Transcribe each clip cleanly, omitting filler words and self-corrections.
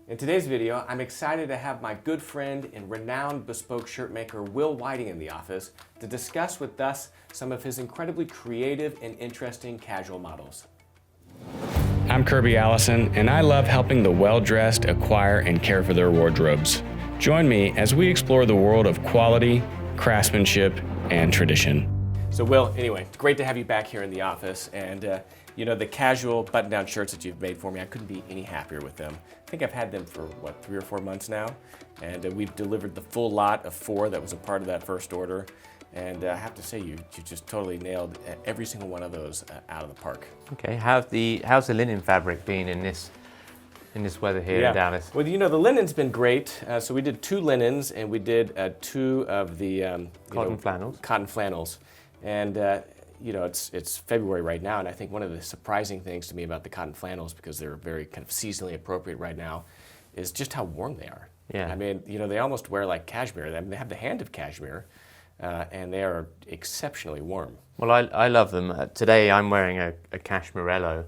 In today's video, I'm excited to have my good friend and renowned bespoke shirt maker Wil Whiting in the office to discuss with us some of his incredibly creative and interesting casual models. I'm Kirby Allison, and I love helping the well-dressed acquire and care for their wardrobes. Join me as we explore the world of quality, craftsmanship, and tradition. So Wil, anyway, it's great to have you back here in the office, and you know, the casual button-down shirts that you've made for me, I couldn't be any happier with them. I think I've had them for, 3 or 4 months now, and we've delivered the full lot of 4 that was a part of that first order, and I have to say, you just totally nailed every single one of those out of the park. Okay, how's the linen fabric been in this weather here in Dallas? Well, you know, the linen's been great. So we did 2 linens, and we did 2 of the cotton flannels, and you know, it's February right now, and I think one of the surprising things to me about the cotton flannels, because they're very kind of seasonally appropriate right now, is just how warm they are. Yeah. I mean, you know, they almost wear like cashmere. I mean, they have the hand of cashmere, and they are exceptionally warm. Well, I love them. Today I'm wearing a cashmerello.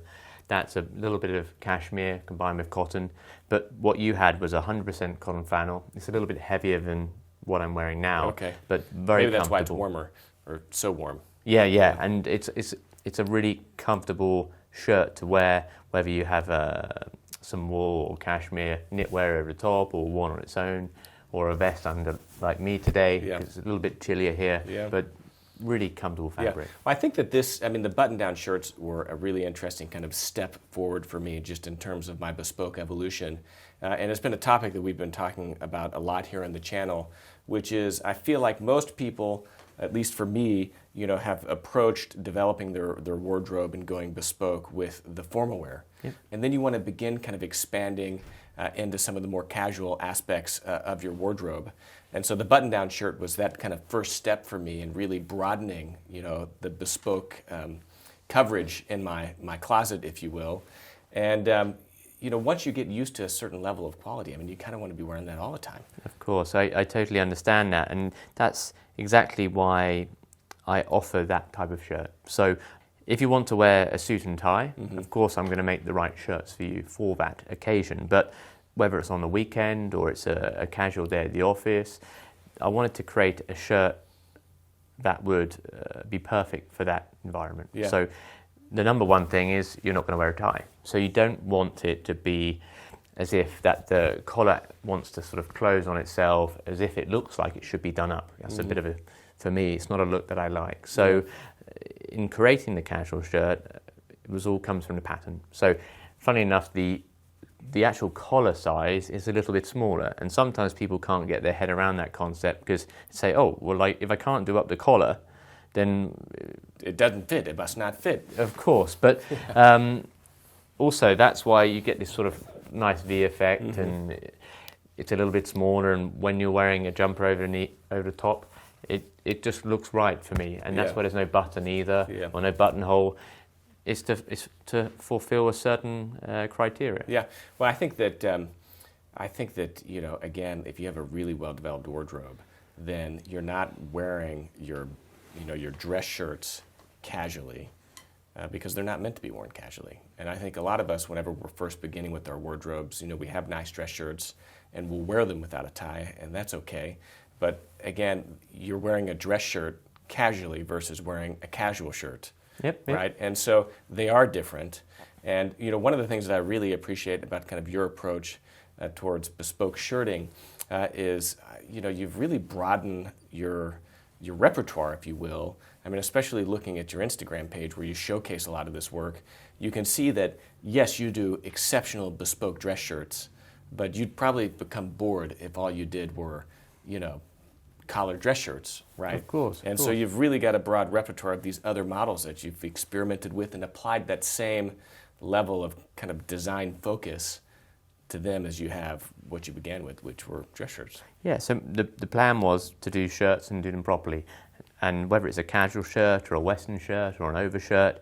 That's a little bit of cashmere combined with cotton, but what you had was 100% cotton flannel. It's a little bit heavier than what I'm wearing now, okay, but very Maybe that's comfortable. why it's warmer, or so warm. Yeah, and it's a really comfortable shirt to wear, whether you have some wool or cashmere knitwear over the top, or worn on its own, or a vest under, like me today. Yeah. It's a little bit chillier here, but really comfortable fabric. Yeah. Well, I think that the button-down shirts were a really interesting kind of step forward for me, just in terms of my bespoke evolution. And it's been a topic that we've been talking about a lot here on the channel, which is, I feel like most people, at least for me, you know, have approached developing their wardrobe and going bespoke with the formal wear. Yep. And then you want to begin kind of expanding into some of the more casual aspects of your wardrobe. And so the button-down shirt was that kind of first step for me in really broadening, you know, the bespoke coverage in my closet, if you will. And you know, once you get used to a certain level of quality, I mean, you kind of want to be wearing that all the time. Of course, I totally understand that, and that's exactly why I offer that type of shirt. So if you want to wear a suit and tie, of course I'm going to make the right shirts for you for that occasion, but whether it's on the weekend or it's a casual day at the office, I wanted to create a shirt that would be perfect for that environment. Yeah. So the number one thing is you're not going to wear a tie. So you don't want it to be as if that the collar wants to sort of close on itself, as if it looks like it should be done up. That's a bit of a, for me, it's not a look that I like. So in creating the casual shirt, it all comes from the pattern. So funny enough, the actual collar size is a little bit smaller, and sometimes people can't get their head around that concept because they say, oh, well, like if I can't do up the collar, then it doesn't fit, it must not fit. Of course, but also that's why you get this sort of nice V effect, and it's a little bit smaller, and when you're wearing a jumper over the top, it just looks right for me, and that's why there's no button either, or no buttonhole. It's to fulfill a certain criteria. Yeah, well, I think that you know, again, if you have a really well-developed wardrobe, then you're not wearing your dress shirts casually, because they're not meant to be worn casually. And I think a lot of us, whenever we're first beginning with our wardrobes, you know, we have nice dress shirts and we'll wear them without a tie, and that's okay. But again, you're wearing a dress shirt casually versus wearing a casual shirt. Yep. Right? And so they are different. And you know, one of the things that I really appreciate about kind of your approach towards bespoke shirting is, you know, you've really broadened your repertoire, if you will. I mean, especially looking at your Instagram page where you showcase a lot of this work, you can see that, yes, you do exceptional bespoke dress shirts, but you'd probably become bored if all you did were, you know, collared dress shirts, right? Of course. And so you've really got a broad repertoire of these other models that you've experimented with and applied that same level of kind of design focus to them as you have what you began with, which were dress shirts. Yeah, so the plan was to do shirts and do them properly. And whether it's a casual shirt or a Western shirt or an overshirt,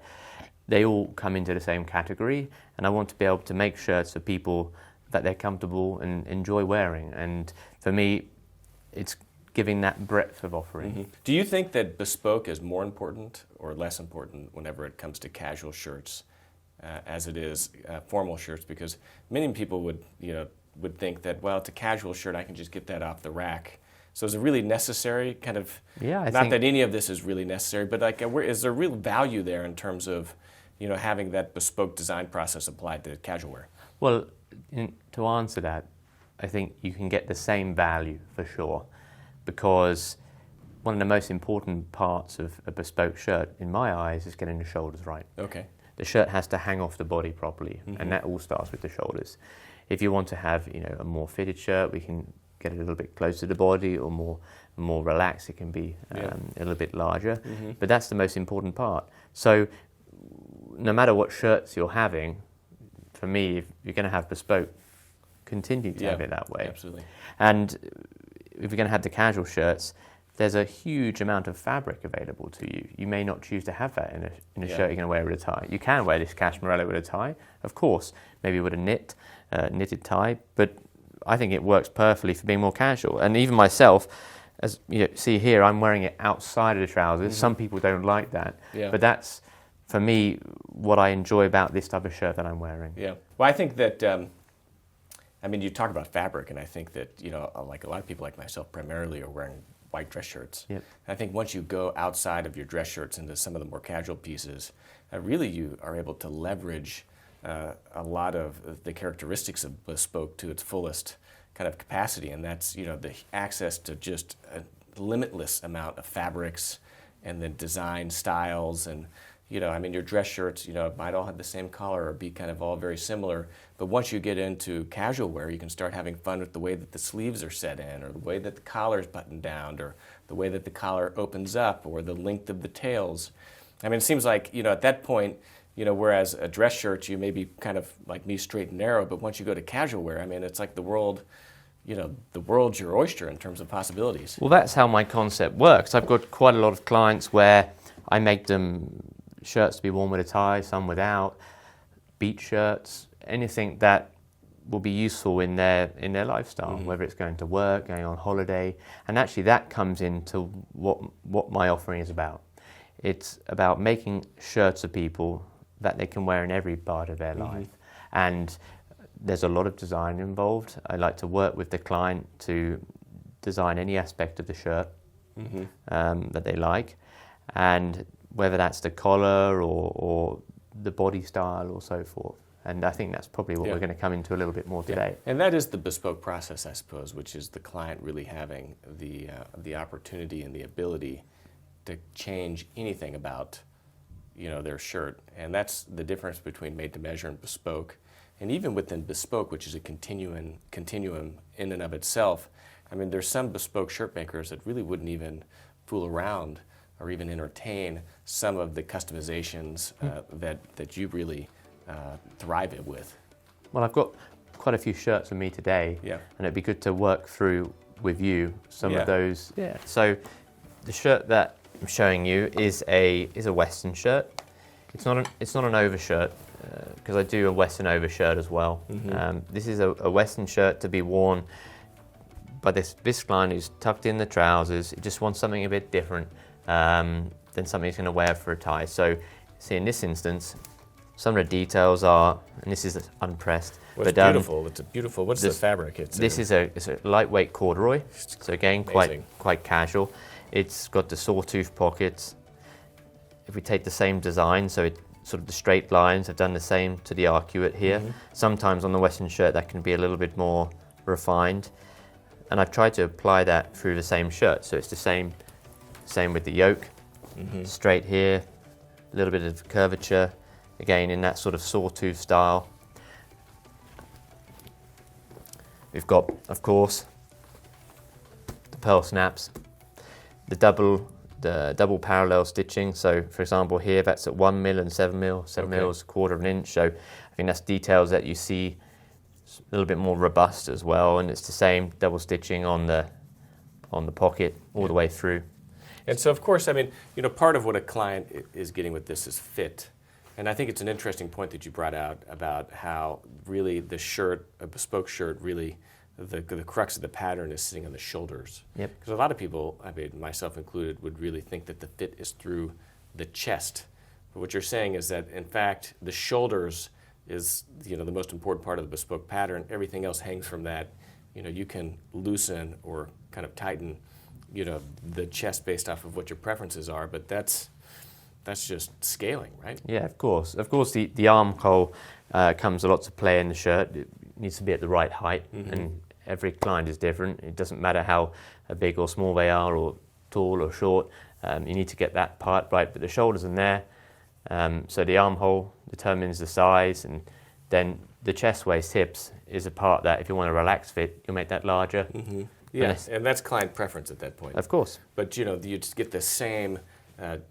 they all come into the same category. And I want to be able to make shirts for people that they're comfortable and enjoy wearing. And for me, it's giving that breadth of offering. Do you think that bespoke is more important or less important whenever it comes to casual shirts as it is formal shirts? Because many people would, you know, would think that, well, it's a casual shirt, I can just get that off the rack. So is it really necessary? Kind of, Yeah, not that any of this is really necessary, but like, is there real value there in terms of, having that bespoke design process applied to casual wear? Well, to answer that, I think you can get the same value for sure, because one of the most important parts of a bespoke shirt, in my eyes, is getting the shoulders right. Okay. The shirt has to hang off the body properly, and that all starts with the shoulders. If you want to have, a more fitted shirt, we can get it a little bit closer to the body, or more relaxed. It can be a little bit larger, but that's the most important part. So, no matter what shirts you're having, for me, if you're going to have bespoke, continue to have it that way. Absolutely. And if you're going to have the casual shirts, there's a huge amount of fabric available to you. You may not choose to have that in a shirt you're going to wear with a tie. You can wear this cashmerella with a tie, of course, maybe with a knitted tie, but I think it works perfectly for being more casual. And even myself, as you see here, I'm wearing it outside of the trousers. Some people don't like that, but that's, for me, what I enjoy about this type of shirt that I'm wearing. Yeah. Well, I think that, you talk about fabric, and I think that, like a lot of people like myself primarily are wearing white dress shirts. Yep. I think once you go outside of your dress shirts into some of the more casual pieces, really you are able to leverage a lot of the characteristics of bespoke to its fullest kind of capacity, and that's, the access to just a limitless amount of fabrics and then design styles and, your dress shirts, might all have the same color or be kind of all very similar. But once you get into casual wear, you can start having fun with the way that the sleeves are set in, or the way that the collar is buttoned down, or the way that the collar opens up, or the length of the tails. It seems like, at that point, whereas a dress shirt, you may be kind of like me, straight and narrow, but once you go to casual wear, it's like the world's your oyster in terms of possibilities. Well, that's how my concept works. I've got quite a lot of clients where I make them shirts to be worn with a tie, some without, beach shirts, anything that will be useful in their lifestyle, whether it's going to work, going on holiday. And actually that comes into what my offering is about. It's about making shirts of people that they can wear in every part of their life. And there's a lot of design involved. I like to work with the client to design any aspect of the shirt that they like, and whether that's the collar or the body style or so forth. And I think that's probably what we're going to come into a little bit more today. And that is the bespoke process, I suppose, which is the client really having the opportunity and the ability to change anything about their shirt. And that's the difference between made to measure and bespoke. And even within bespoke, which is a continuum in and of itself, there's some bespoke shirt makers that really wouldn't even fool around or even entertain some of the customizations that you really thrive with. Well, I've got quite a few shirts with me today, and it'd be good to work through with you some of those. Yeah. So the shirt that I'm showing you is a Western shirt. It's not an overshirt, because I do a Western overshirt as well. This is a Western shirt to be worn by this client who's tucked in the trousers. He just wants something a bit different than something he's going to wear for a tie. So, see, in this instance, some of the details are, and this is unpressed. Well, it's beautiful. It's a beautiful. What's the fabric? It's a lightweight corduroy. So again, quite casual. It's got the sawtooth pockets. If we take the same design, so it sort of the straight lines, I've done the same to the arcuate here. Sometimes on the Western shirt that can be a little bit more refined, and I've tried to apply that through the same shirt. So it's the same with the yoke, straight here, a little bit of curvature, again in that sort of sawtooth style. We've got, of course, the pearl snaps, the double parallel stitching. So, for example, here that's at 1 mil and 7 mil. 7 mil is a quarter of an inch. So, I think that's details that you see a little bit more robust as well. And it's the same double stitching on the pocket all the way through. And so, of course, part of what a client is getting with this is fit. And I think it's an interesting point that you brought out about how really the shirt, a bespoke shirt, really the crux of the pattern is sitting on the shoulders. Because a lot of people, myself included, would really think that the fit is through the chest. But what you're saying is that, in fact, the shoulders is, the most important part of the bespoke pattern. Everything else hangs from that. You can loosen or kind of tighten, the chest based off of what your preferences are, but that's just scaling, right? Yeah, of course. Of course, the armhole comes a lot to play in the shirt. It needs to be at the right height, and every client is different. It doesn't matter how big or small they are, or tall or short. You need to get that part right, but the shoulders in there. So the armhole determines the size, and then the chest, waist, hips is a part that if you want a relaxed fit, you'll make that larger. Yes, and that's client preference at that point. Of course. But you just get the same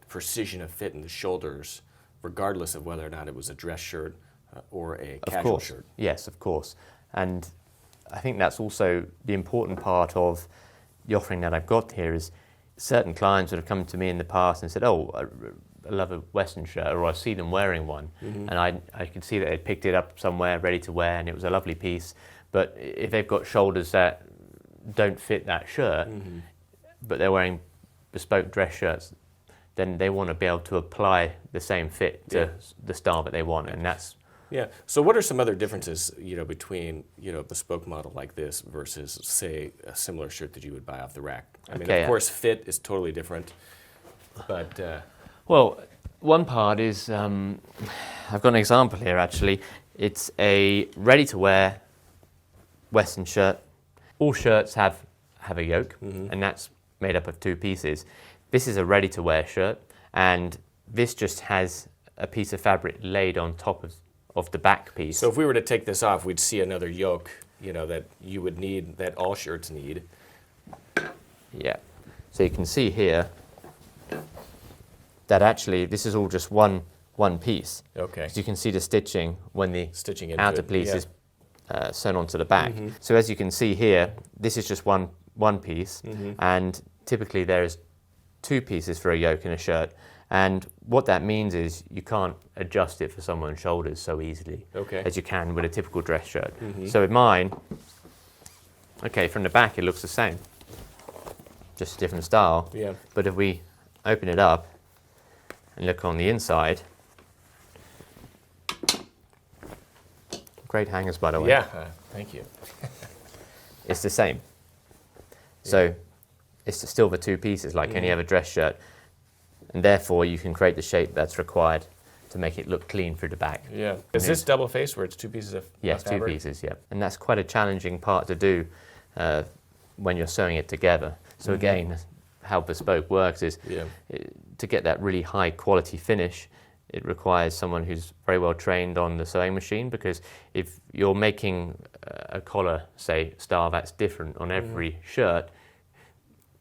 precision of fit in the shoulders, regardless of whether or not it was a dress shirt or a casual shirt. Yes, of course. And I think that's also the important part of the offering that I've got here is certain clients that have come to me in the past and said, oh, I love a Western shirt, or I see them wearing one, and I could see that they'd picked it up somewhere ready to wear, and it was a lovely piece. But if they've got shoulders that don't fit that shirt, but they're wearing bespoke dress shirts, then they want to be able to apply the same fit to the style that they want, and that's... Yeah. So what are some other differences, between, a bespoke model like this versus, say, a similar shirt that you would buy off the rack? I mean, of course, fit is totally different, but... Well, one part is, I've got an example here actually. It's a ready-to-wear Western shirt. All shirts have a yoke, and that's made up of two pieces. This is a ready-to-wear shirt, and this just has a piece of fabric laid on top of the back piece. So if we were to take this off, we'd see another yoke, that you would need, that all shirts need. Yeah. So you can see here that actually this is all just one piece. Okay. So you can see the stitching when the stitching outer piece is sewn onto the back. So as you can see here, this is just one piece, and typically there's two pieces for a yoke in a shirt. And what that means is you can't adjust it for someone's shoulders so easily as you can with a typical dress shirt. So with mine, from the back it looks the same, just a different style. Yeah. But if we open it up and look on the inside, great hangers, by the way. Yeah, thank you. It's the same. So it's still the two pieces like any other dress shirt, and therefore you can create the shape that's required to make it look clean through the back. Yeah. Is this double face where it's two pieces of Yes, two fabric? pieces, yeah. And that's quite a challenging part to do when you're sewing it together. So again, how Bespoke works is to get that really high quality finish, it requires someone who's very well trained on the sewing machine, because if you're making a collar, say, style that's different on every shirt,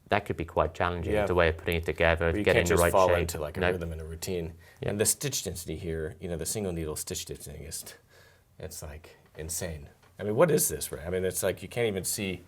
that could be quite challenging, the way of putting it together, you getting can't the just right fall shape. into like a rhythm and a routine. And the stitch density here, the single needle stitch density it's like insane. I mean, what is this, right? I mean, it's like you can't even see.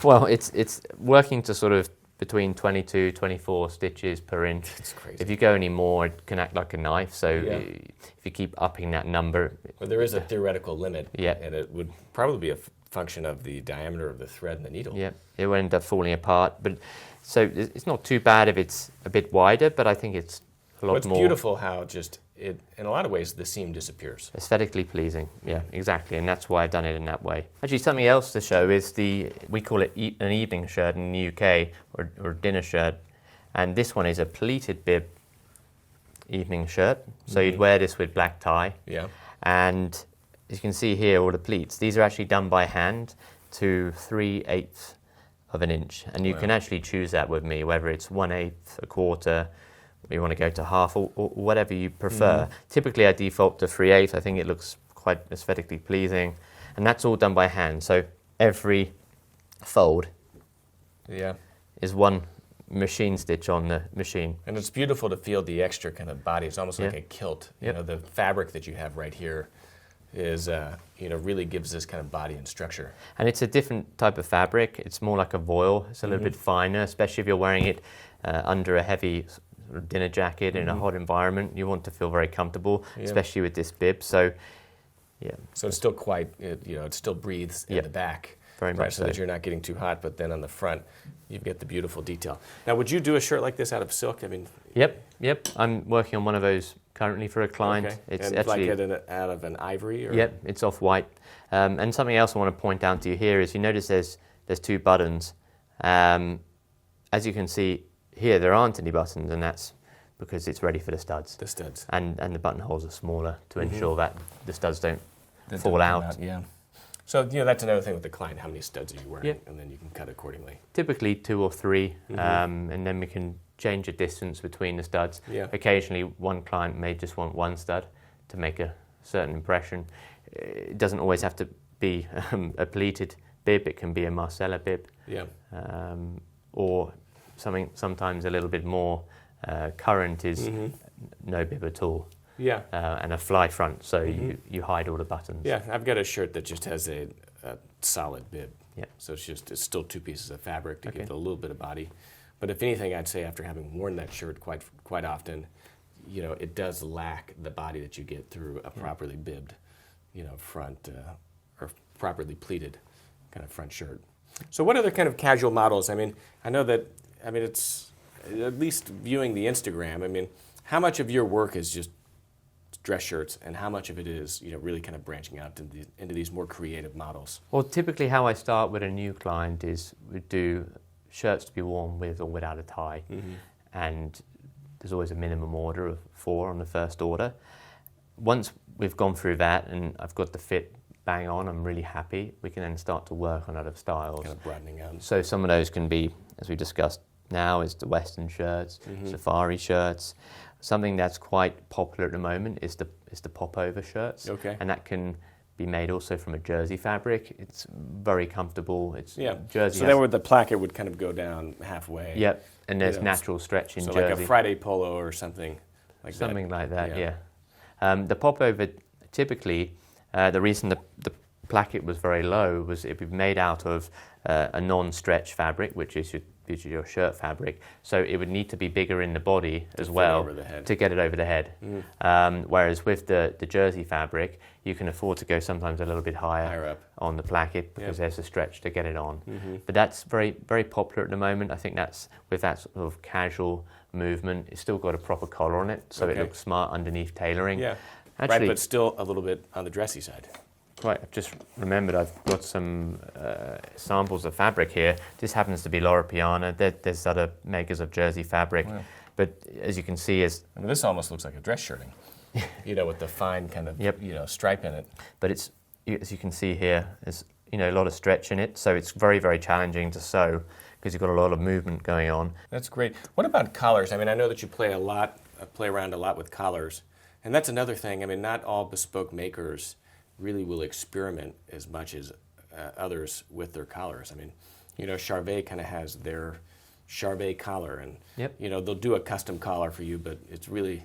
Well, it's working to sort of between 22, 24 stitches per inch. It's crazy. If you go any more, it can act like a knife. So if you keep upping that number... Well, there is a theoretical limit, Yeah. and it would probably be a function of the diameter of the thread and the needle. Yeah, it will end up falling apart. But so it's not too bad if it's a bit wider, but I think it's a lot more... It's beautiful how just, in a lot of ways, the seam disappears. Aesthetically pleasing, yeah, exactly, and that's why I've done it in that way. Actually, something else to show is we call it an evening shirt in the UK, or dinner shirt, and this one is a pleated bib evening shirt. So you'd wear this with black tie, and as you can see here, all the pleats, these are actually done by hand to 3/8 of an inch, and you can actually choose that with me, whether it's 1/8, a quarter, or you want to go to half, or whatever you prefer. Typically I default to 3/8. I think it looks quite aesthetically pleasing, and that's all done by hand. So every fold is one machine stitch on the machine. And it's beautiful to feel the extra kind of body. It's almost like a kilt. You know, the fabric that you have right here is, really gives this kind of body and structure. And it's a different type of fabric. It's more like a voile. It's a little bit finer, especially if you're wearing it under a heavy sort of dinner jacket in a hot environment. You want to feel very comfortable, especially with this bib. So, So it's still quite, it still breathes in the back. Very much so that you're not getting too hot, but then on the front, you get the beautiful detail. Now, would you do a shirt like this out of silk? I mean... Yep. I'm working on one of those currently for a client. Okay. It's and actually out of an ivory? Or? Yep, it's off-white. And something else I want to point out to you here is you notice there's 2 buttons. As you can see here, there aren't any buttons, and that's because it's ready for the studs. The studs. And the buttonholes are smaller to ensure that the studs don't That fall don't out. come Yeah. So, that's another thing with the client. How many studs are you wearing? Yep. And then you can cut accordingly. Typically 2 or 3, and then we can change the distance between the studs. Yeah. Occasionally, one client may just want 1 stud to make a certain impression. It doesn't always have to be a pleated bib. It can be a Marcella bib, Yeah. or sometimes a little bit more current is no bib at all. Yeah. And a fly front, so you hide all the buttons. Yeah, I've got a shirt that just has a solid bib. Yeah. So it's still 2 pieces of fabric to Okay. give it a little bit of body. But if anything, I'd say after having worn that shirt quite often, it does lack the body that you get through a properly bibbed, front or properly pleated kind of front shirt. So what other kind of casual models? I know that it's at least viewing the Instagram. How much of your work is just dress shirts, and how much of it is really kind of branching out into these more creative models? Well, typically how I start with a new client is we do shirts to be worn with or without a tie, and there's always a minimum order of 4 on the first order. Once we've gone through that and I've got the fit bang on, I'm really happy, we can then start to work on other styles. Kind of broadening out. So some of those can be, as we discussed now, is the Western shirts, safari shirts. Something that's quite popular at the moment is the pop-over shirts. Okay. And that can be made also from a jersey fabric. It's very comfortable. It's jersey. So then where the placket would kind of go down halfway. Yep. And there's natural stretch in so jersey. like a Friday polo or something like that. Something like that, yeah. The pop-over, typically, the reason the placket was very low was it would be made out of a non-stretch fabric, which is your shirt fabric. So it would need to be bigger in the body as well to get it over the head. Whereas with the jersey fabric, you can afford to go sometimes a little bit higher up on the placket because there's a stretch to get it on. But that's very, very popular at the moment. I think that's with that sort of casual movement. It's still got a proper collar on it, so it looks smart underneath tailoring. Yeah. Actually, right, but still a little bit on the dressy side. Right, I've just remembered I've got some samples of fabric here. This happens to be Loro Piana. There's other makers of jersey fabric. Wow. But as you can see, this almost looks like a dress shirting, with the fine kind of stripe in it. But it's, as you can see here, there's a lot of stretch in it, so it's very, very challenging to sew because you've got a lot of movement going on. That's great. What about collars? I know that you play around a lot with collars, and that's another thing. Not all bespoke makers really will experiment as much as others with their collars. Charvet kind of has their Charvet collar, and they'll do a custom collar for you, but it's really,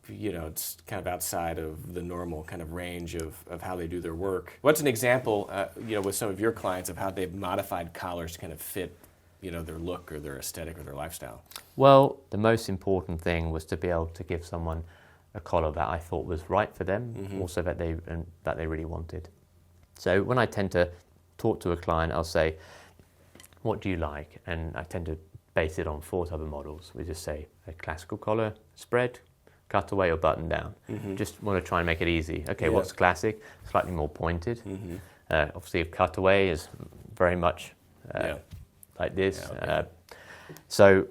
it's kind of outside of the normal kind of range of how they do their work. What's an example, with some of your clients of how they've modified collars to kind of fit, their look or their aesthetic or their lifestyle? Well, the most important thing was to be able to give someone a collar that I thought was right for them, also that they really wanted. So when I tend to talk to a client, I'll say, what do you like? And I tend to base it on 4 type of models. We just say a classical collar, spread, cutaway or button down. Just want to try and make it easy. Okay, what's classic? Slightly more pointed. Obviously a cutaway is very much like this. So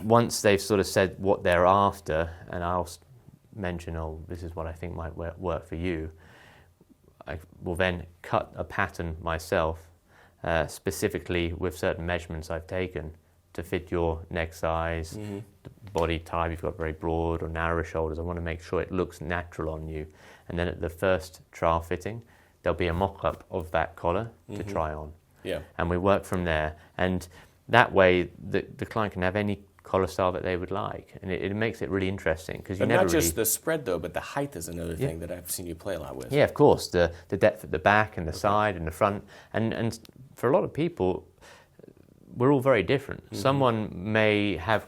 once they've sort of said what they're after, and I'll mention, this is what I think might work for you, I will then cut a pattern myself, specifically with certain measurements I've taken to fit your neck size, the body type. You've got very broad or narrow shoulders. I want to make sure it looks natural on you. And then at the first trial fitting, there'll be a mock-up of that collar to try on. Yeah. And we work from there. And that way, the client can have any collar style that they would like, and it makes it really interesting because you never not just the spread though, but the height is another thing that I've seen you play a lot with. Yeah, of course, the depth at the back and the side and the front, and for a lot of people, we're all very different. Someone may have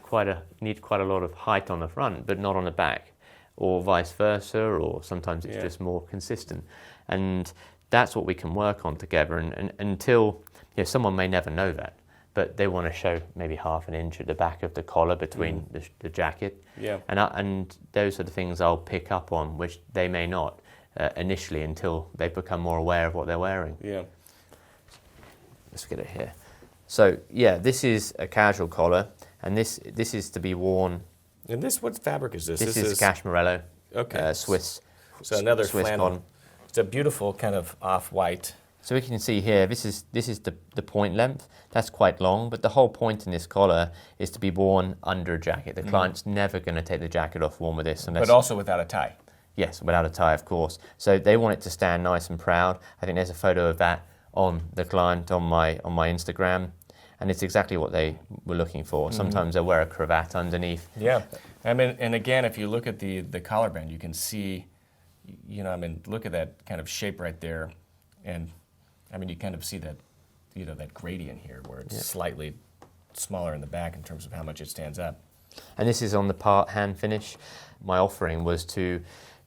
need quite a lot of height on the front, but not on the back, or vice versa, or sometimes it's just more consistent, and that's what we can work on together. And until someone may never know that. but they want to show maybe 1/2 inch at the back of the collar between the jacket. Yeah. And those are the things I'll pick up on, which they may not initially until they become more aware of what they're wearing. Yeah. Let's get it here. So yeah, this is a casual collar, and this is to be worn. And this, what fabric is this? This is cashmerello, okay. Swiss. So another Swiss flannel. cotton. It's a beautiful kind of off-white. So we can see here, this is the point length. That's quite long, but the whole point in this collar is to be worn under a jacket. The client's never going to take the jacket off worn with this. But also without a tie. Yes, without a tie, of course. So they want it to stand nice and proud. I think there's a photo of that on the client on my Instagram, and it's exactly what they were looking for. Sometimes they'll wear a cravat underneath. Yeah, I mean, and again, if you look at the collar band, you can see, look at that kind of shape right there, and I mean, you kind of see that, that gradient here where it's slightly smaller in the back in terms of how much it stands up. And this is on the part hand finish. My offering was to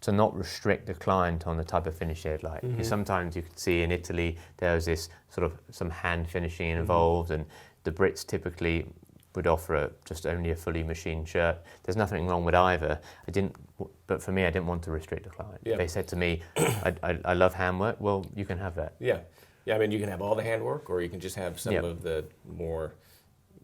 not restrict the client on the type of finish they'd like. Because sometimes you could see in Italy there's this sort of some hand finishing involved, and the Brits typically would offer just only a fully machined shirt. There's nothing wrong with either. But for me, I didn't want to restrict the client. Yeah. They said to me, I love handwork. Well, you can have that. Yeah, I mean, you can have all the handwork, or you can just have some of the more,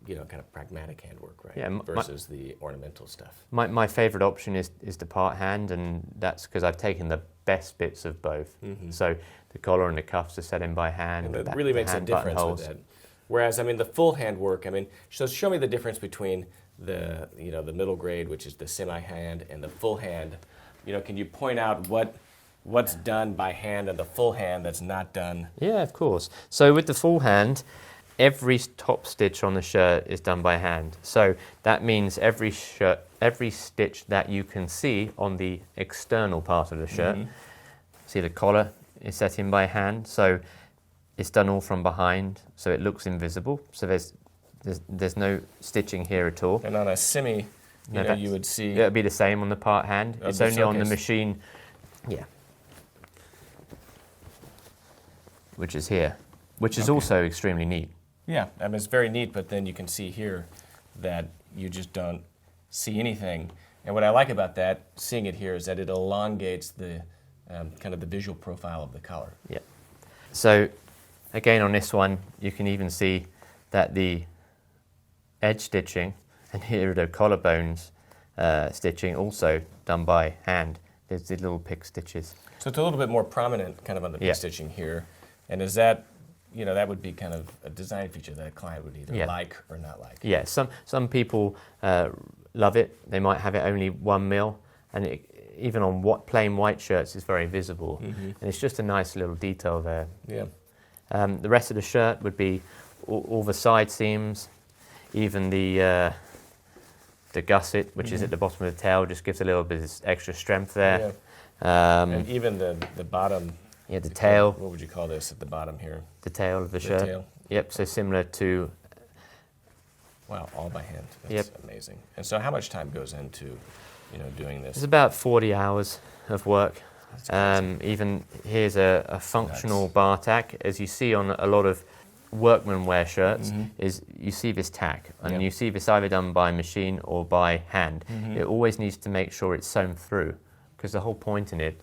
kind of pragmatic handwork, right? Yeah, versus the ornamental stuff. My favourite option is the part hand, and that's because I've taken the best bits of both. So the collar and the cuffs are set in by hand. And it really makes a difference with that. Whereas, I mean, the full handwork, I mean, so show me the difference between the middle grade, which is the semi-hand, and the full hand. Can you point out what's done by hand and the full hand that's not done? Yeah, of course. So with the full hand, every top stitch on the shirt is done by hand. So that means every stitch that you can see on the external part of the shirt. See, the collar is set in by hand, so it's done all from behind, so it looks invisible. So there's no stitching here at all. And on a semi, you would see. Yeah, it'd be the same on the part hand. It's only on the machine. Yeah. Which is here, which is also extremely neat. Yeah, I mean, it's very neat, but then you can see here that you just don't see anything. And what I like about that, seeing it here, is that it elongates the kind of the visual profile of the collar. Yeah. So again, on this one, you can even see that the edge stitching and here are the collarbones stitching also done by hand. There's the little pick stitches. So it's a little bit more prominent kind of on the pick stitching here. And is that, that would be kind of a design feature that a client would either like or not like? Yeah, some people love it. They might have it only 1 mil, and even on plain white shirts, it's very visible. And it's just a nice little detail there. Yeah. The rest of the shirt would be all the side seams, even the gusset, which is at the bottom of the tail, just gives a little bit of extra strength there. Yeah. And even the bottom. Yeah, the tail. What would you call this at the bottom here? The tail of the shirt. Tail. Yep, so similar to. Wow, all by hand. That's amazing. And so how much time goes into, doing this? It's about 40 hours of work. Even here's a functional bar tack. As you see on a lot of workman wear shirts, is you see this tack, and you see this either done by machine or by hand. It always needs to make sure it's sewn through, because the whole point in it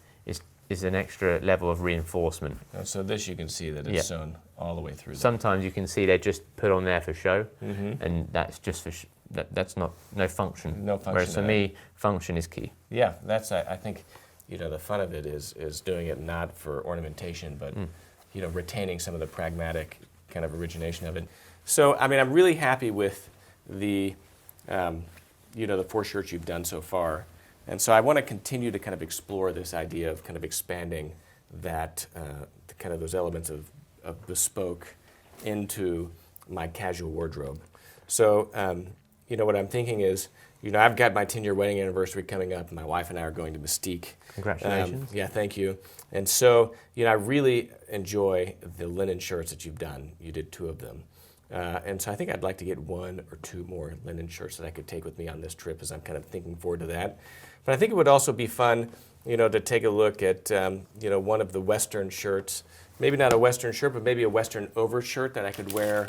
is an extra level of reinforcement. So this you can see that it's sewn all the way through. Sometimes you can see they're just put on there for show, and that's just for that's no function. No function. Whereas for me, function is key. Yeah, that's I think the fun of it is doing it not for ornamentation, but retaining some of the pragmatic kind of origination of it. So I mean, I'm really happy with the the 4 shirts you've done so far. And so I want to continue to kind of explore this idea of kind of expanding that, kind of those elements of bespoke into my casual wardrobe. So, what I'm thinking is, I've got my 10-year wedding anniversary coming up. My wife and I are going to Mystique. Congratulations. Yeah, thank you. And so, I really enjoy the linen shirts that you've done. You did 2 of them. And so I think I'd like to get 1 or 2 more linen shirts that I could take with me on this trip, as I'm kind of thinking forward to that. But I think it would also be fun, to take a look at, one of the Western shirts. Maybe not a Western shirt, but maybe a Western overshirt that I could wear,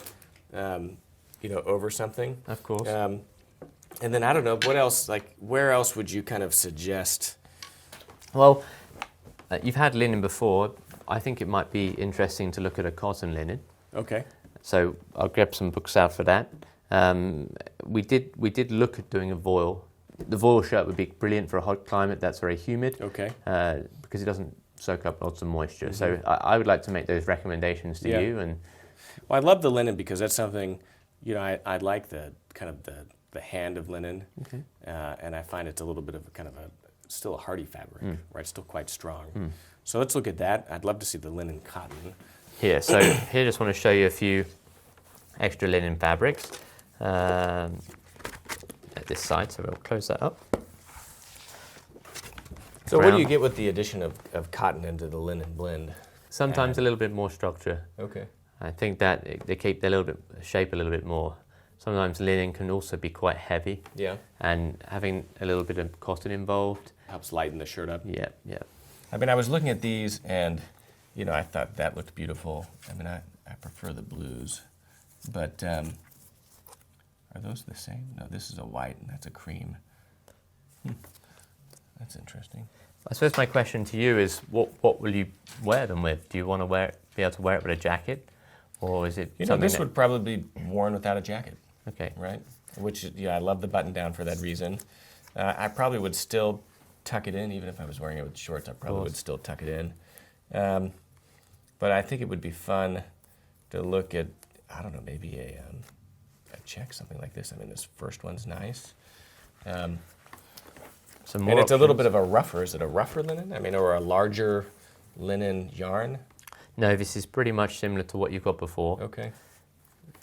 over something. Of course. And then I don't know, what else, like where else would you kind of suggest? Well, you've had linen before. I think it might be interesting to look at a cotton linen. Okay. So I'll grab some books out for that. We did look at doing a voile. The voile shirt would be brilliant for a hot climate that's very humid. Okay. Because it doesn't soak up lots of moisture. Mm-hmm. So I would like to make those recommendations to you. And well, I love the linen because that's something, I like the kind of the hand of linen. Okay. And I find it's a little bit of still a hardy fabric, right? Still quite strong. So let's look at that. I'd love to see the linen cotton. Here, so here I just want to show you a few extra linen fabrics at this side, so we'll close that up. So what do you get with the addition of cotton into the linen blend? Sometimes a little bit more structure. Okay. I think that they keep their shape a little bit more. Sometimes linen can also be quite heavy. Yeah. And having a little bit of cotton involved helps lighten the shirt up. Yeah. I mean, I was looking at these and, I thought that looked beautiful. I mean, I prefer the blues, but are those the same? No, this is a white and that's a cream. That's interesting. I suppose my question to you is, what will you wear them with? Do you want to be able to wear it with a jacket, or is it? This would probably be worn without a jacket. Okay. Right. Which I love the button down for that reason. I probably would still tuck it in, even if I was wearing it with shorts. I probably would still tuck it in. But I think it would be fun to look at, I don't know, maybe a check, something like this. I mean, this first one's nice. And it's a little bit of a rougher. Is it a rougher linen? I mean, or a larger linen yarn? No, this is pretty much similar to what you've got before. Okay.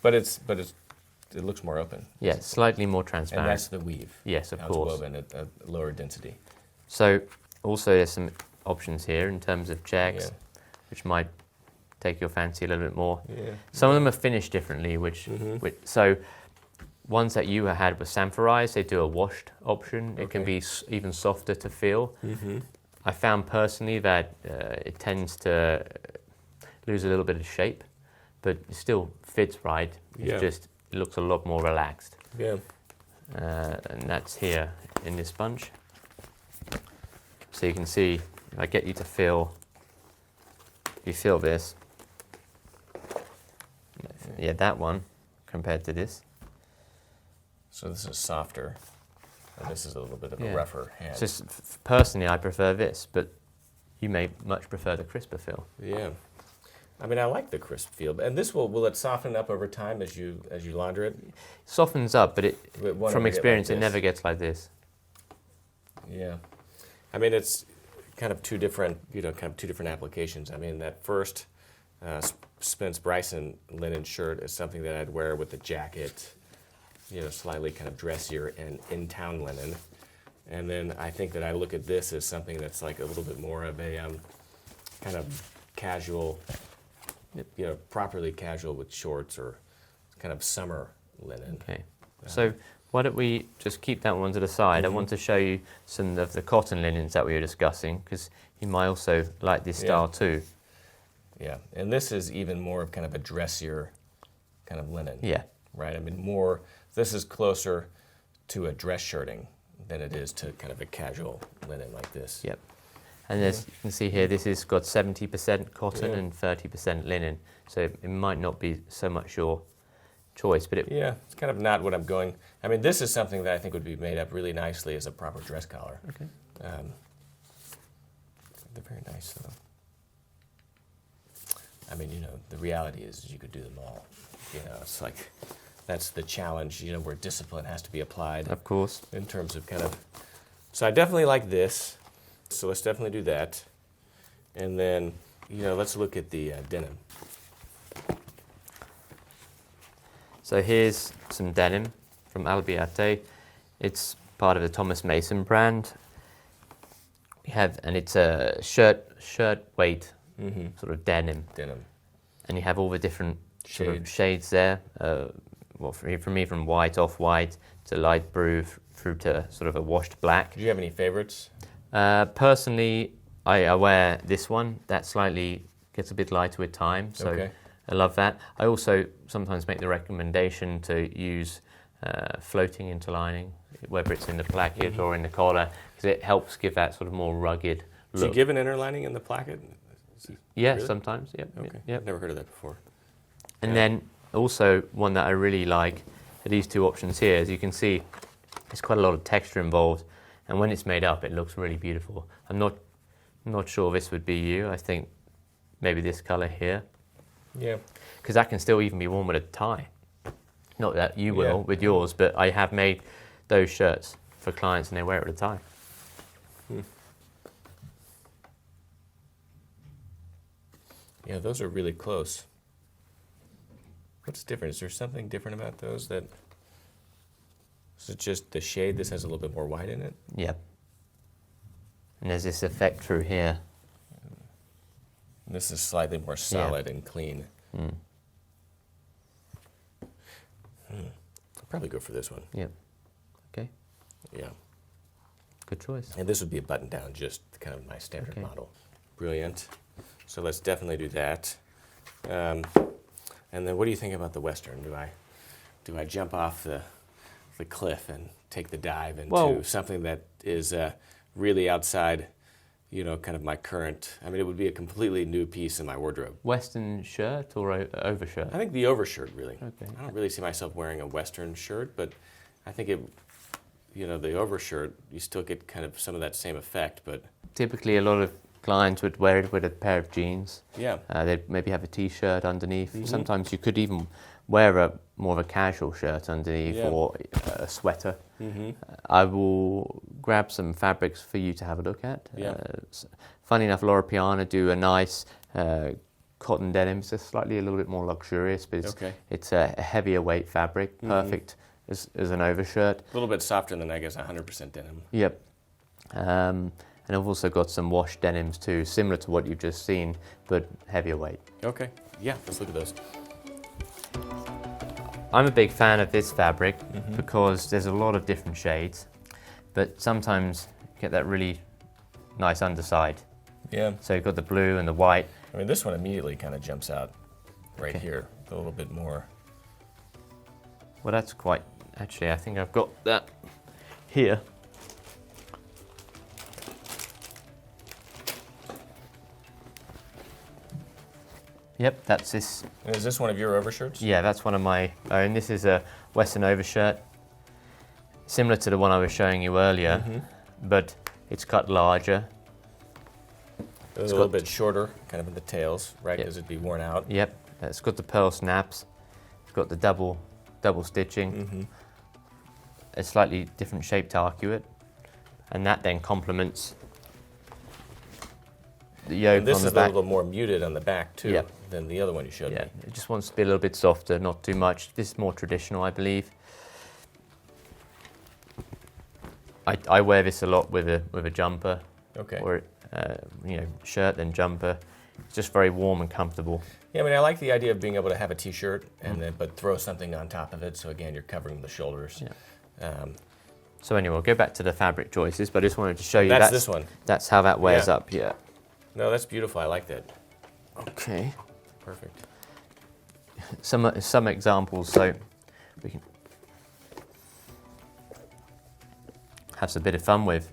But it looks more open. Yeah, slightly more transparent. And that's the weave. Yes, of Now course. It's woven at a lower density. So also there's some options here in terms of checks, which might take your fancy a little bit more. Yeah. Some of them are finished differently, so ones that you had were samphorized. They do a washed option. Okay. It can be even softer to feel. Mm-hmm. I found personally that it tends to lose a little bit of shape, but it still fits right. It looks a lot more relaxed. Yeah. And that's here in this bunch. So you can see, if I get you to feel, you feel this. Yeah, that one compared to this. So this is softer, and this is a little bit of a rougher hand. So personally, I prefer this, but you may much prefer the crisper feel. Yeah. I mean, I like the crisp feel, and this will it soften up over time as you launder it? Softens up, but from experience, like it never gets like this. Yeah. I mean, it's kind of two different applications. I mean, that first Spence Bryson linen shirt is something that I'd wear with a jacket, slightly kind of dressier and in-town linen. And then I think that I look at this as something that's like a little bit more of a kind of casual, properly casual with shorts or kind of summer linen. Okay. So why don't we just keep that one to the side? I want to show you some of the cotton linens that we were discussing, because you might also like this style too. Yeah, and this is even more of kind of a dressier kind of linen. Yeah. Right? I mean, this is closer to a dress shirting than it is to kind of a casual linen like this. Yep. And as you can see here, this has got 70% cotton and 30% linen, so it might not be so much your choice, but it's kind of not what I'm going. I mean, this is something that I think would be made up really nicely as a proper dress collar. Okay. They're very nice, though. I mean, the reality is you could do them all. It's like that's the challenge. Where discipline has to be applied. Of course. In terms of kind of. So I definitely like this. So let's definitely do that. And then, let's look at the denim. So here's some denim from Albiate. It's part of the Thomas Mason brand. And it's a shirt weight sort of denim. And you have all the different sort of shades there. For me, from white, off-white to light blue through to sort of a washed black. Do you have any favorites? Personally, I wear this one. That slightly gets a bit lighter with time. So I love that. I also sometimes make the recommendation to use floating interlining, whether it's in the placket or in the collar, because it helps give that sort of more rugged look. Do you give an interlining in the placket? Yeah, really? sometimes. Yep. Okay. Yep. I've never heard of that before. And then also one that I really like are these two options here. As you can see, there's quite a lot of texture involved, and when it's made up, it looks really beautiful. I'm not sure this would be you. I think maybe this color here. Yeah. Because that can still even be worn with a tie. Not that you will with yours, but I have made those shirts for clients and they wear it with a tie. Yeah, those are really close. What's different? Is there something different about those that... Is it just the shade? This has a little bit more white in it? Yep. And there's this effect through here. This is slightly more solid and clean. Mm. I'll probably go for this one. Yep. Okay. Yeah. Good choice. And this would be a button down, just kind of my standard Okay. model. Brilliant. So let's definitely do that. And then what do you think about the Western? Do I jump off the cliff and take the dive into something that is really outside, kind of my current... I mean, it would be a completely new piece in my wardrobe. Western shirt or overshirt? I think the overshirt, really. Okay. I don't really see myself wearing a Western shirt, but I think the overshirt, you still get kind of some of that same effect, but... Typically, a lot of clients would wear it with a pair of jeans. Yeah. They'd maybe have a t-shirt underneath. Sometimes you could even wear more of a casual shirt underneath or a sweater. I will grab some fabrics for you to have a look at. Funny enough, Loro Piana do a nice cotton denim. It's just a little bit more luxurious, but it's a heavier weight fabric, perfect as an overshirt. A little bit softer than, I guess, 100% denim. Yep. And I've also got some washed denims too, similar to what you've just seen, but heavier weight. Okay. Yeah, let's look at those. I'm a big fan of this fabric because there's a lot of different shades, but sometimes you get that really nice underside. Yeah. So you've got the blue and the white. I mean, this one immediately kind of jumps out right here, a little bit more. Well, that's quite... Actually, I think I've got that here. Yep, that's this. And is this one of your overshirts? Yeah, that's one of my own. This is a Western overshirt, similar to the one I was showing you earlier, but it's cut larger. It's a little bit shorter, kind of in the tails, right? Because it'd be worn out. Yep, it's got the pearl snaps. It's got the double stitching. A slightly different shape to arcuate, and that then complements the yoke And this on the is back. a little more muted on the back too than the other one you showed me. It just wants to be a little bit softer, not too much. This is more traditional, I believe. I wear this a lot with a jumper, or shirt then jumper. It's just very warm and comfortable. Yeah, I mean, I like the idea of being able to have a t-shirt and then but throw something on top of it. So again, you're covering the shoulders. So anyway, we'll go back to the fabric choices, but I just wanted to show you that's this one. That's how that wears up. Yeah. No, that's beautiful. I like that. Okay. Perfect. Some examples, so we can have a bit of fun with.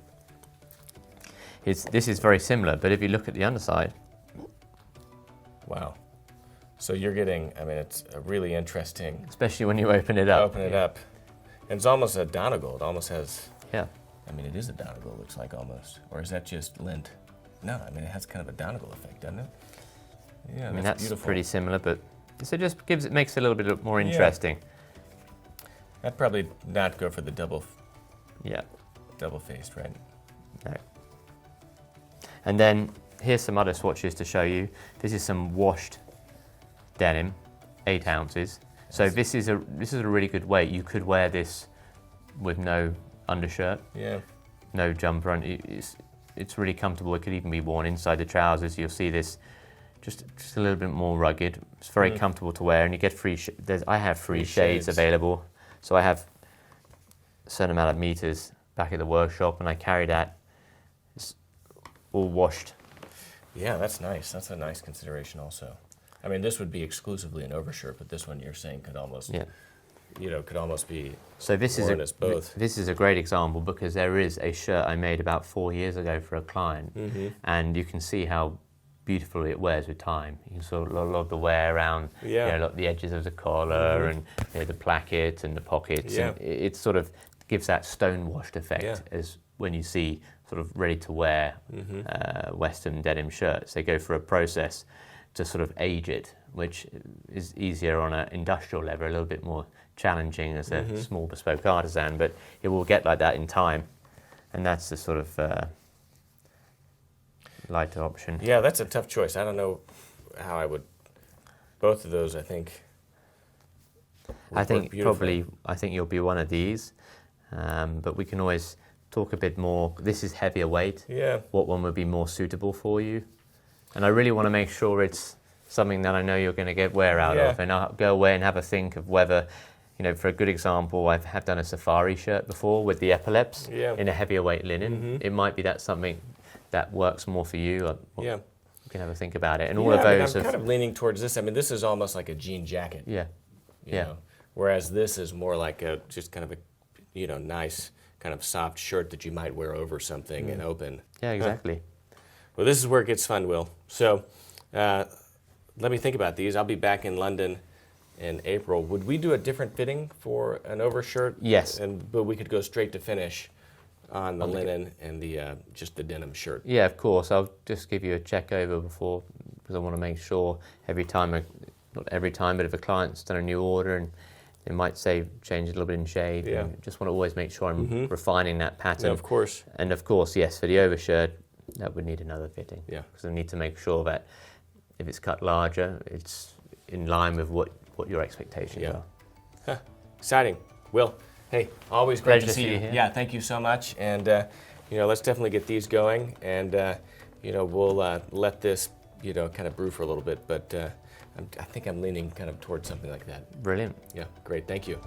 This is very similar, but if you look at the underside. Wow. So you're getting, I mean, it's a really interesting. Especially when you open it up. Open it up. And it's almost a Donegal. It almost has. Yeah. I mean, it is a Donegal, it looks like almost. Or is that just lint? No, I mean, it has kind of a Donegal effect, doesn't it? Yeah, I mean, that's beautiful. pretty similar, but it just makes it a little bit more interesting. I'd probably not go for the double faced, right? No. And then here's some other swatches to show you. This is some washed denim, 8 ounces. So this is a really good weight. You could wear this with no undershirt, no jumper, and it's really comfortable. It could even be worn inside the trousers. You'll see this just a little bit more rugged. It's very comfortable to wear, and you get I have free shades available. So I have a certain amount of meters back at the workshop, and I carry that. It's all washed. Yeah, that's nice. That's a nice consideration also. I mean, this would be exclusively an overshirt, but this one you're saying could almost, could almost be so this worn as both. This is a great example because there is a shirt I made about 4 years ago for a client, and you can see how beautiful it wears with time. You can sort of a lot of the wear around, the edges of the collar and the placket and the pockets. And it sort of gives that stone-washed effect as when you see sort of ready-to-wear Western denim shirts. They go through a process to sort of age it, which is easier on an industrial level, a little bit more challenging as a small bespoke artisan, but it will get like that in time. And that's the sort of lighter option. Yeah, that's a tough choice. I don't know how I would. Both of those, I think. I think you'll be one of these, but we can always talk a bit more. This is heavier weight. Yeah. What one would be more suitable for you? And I really want to make sure it's something that I know you're going to get wear out of, and I'll go away and have a think of whether, for a good example, I have done a safari shirt before with the epaulets in a heavier weight linen. It might be that something that works more for you. You can have a think about it. And all of those. I'm kind of leaning towards this. I mean, this is almost like a jean jacket. Yeah. You know, whereas this is more like just kind of a, nice kind of soft shirt that you might wear over something and open. Yeah, exactly. Well, this is where it gets fun, Will. So let me think about these. I'll be back in London in April. Would we do a different fitting for an overshirt? Yes. But we could go straight to finish on the linen and the just the denim shirt. Yeah, of course. I'll just give you a check over before, because I want to make sure every time, not every time, but if a client's done a new order and it might say change a little bit in shade, and just want to always make sure I'm refining that pattern. Yeah, of course. And of course, yes, for the overshirt, that would need another fitting. Yeah. Because I need to make sure that if it's cut larger, it's in line with what your expectations are. Huh. Exciting. Will, hey, always great Pleasure to see you. here. Yeah, thank you so much. And, let's definitely get these going. And, we'll let this, kind of brew for a little bit. But I think I'm leaning kind of towards something like that. Brilliant. Yeah, great. Thank you.